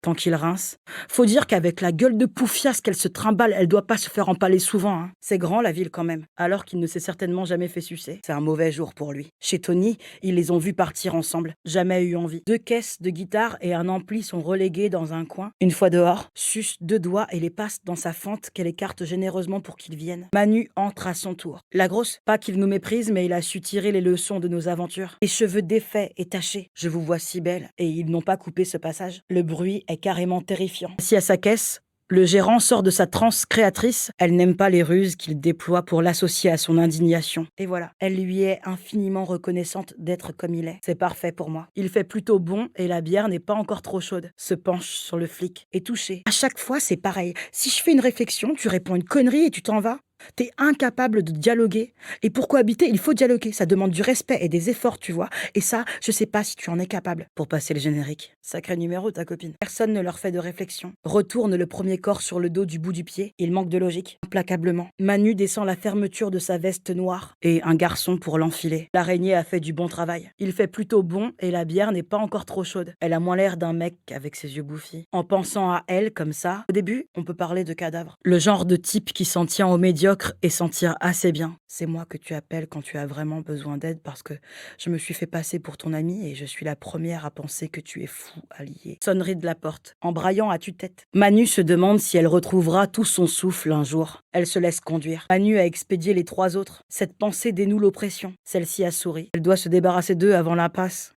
tant qu'il rince. Faut dire qu'avec la gueule de poufiasse qu'elle se trimballe, elle doit pas se faire empaler souvent, hein. C'est grand, la ville, quand même. Alors qu'il ne s'est certainement jamais fait sucer. C'est un mauvais jour pour lui. Chez Tony, ils les ont vus partir ensemble. Jamais eu envie. 2 caisses de guitare et un ampli sont relégués dans un coin. Une fois dehors, suce 2 doigts et les passe dans sa fente qu'elle écarte généreusement pour qu'ils viennent. Manu entre à son tour. La grosse, pas qu'il nous méprise, mais il a su tirer les leçons de nos aventures. Les cheveux défaits et tachés. Je vous vois si belle. Et ils n'ont pas coupé ce passage. Le bruit est carrément terrifiant. Assis à sa caisse, le gérant sort de sa transe créatrice. Elle n'aime pas les ruses qu'il déploie pour l'associer à son indignation. Et voilà, elle lui est infiniment reconnaissante d'être comme il est. C'est parfait pour moi. Il fait plutôt bon et la bière n'est pas encore trop chaude. Se penche sur le flic. Et touché. À chaque fois, c'est pareil. Si je fais une réflexion, tu réponds une connerie et tu t'en vas. T'es incapable de dialoguer. Et pour cohabiter, il faut dialoguer. Ça demande du respect et des efforts, tu vois. Et ça, je sais pas si tu en es capable. Pour passer le générique. Sacré numéro, ta copine. Personne ne leur fait de réflexion. Retourne le premier corps sur le dos du bout du pied. Il manque de logique. Implacablement. Manu descend la fermeture de sa veste noire. Et un garçon pour l'enfiler. L'araignée a fait du bon travail. Il fait plutôt bon et la bière n'est pas encore trop chaude. Elle a moins l'air d'un mec avec ses yeux bouffis. En pensant à elle comme ça, au début, on peut parler de cadavre. Le genre de type qui s'en tient aux médiocres et s'en tire assez bien. C'est moi que tu appelles quand tu as vraiment besoin d'aide parce que je me suis fait passer pour ton ami et je suis la première à penser que tu es fou allié. Sonnerie de la porte, en braillant à tue-tête. Manu se demande si elle retrouvera tout son souffle un jour. Elle se laisse conduire. Manu a expédié les 3 autres. Cette pensée dénoue l'oppression. Celle-ci a souri. Elle doit se débarrasser d'eux avant l'impasse.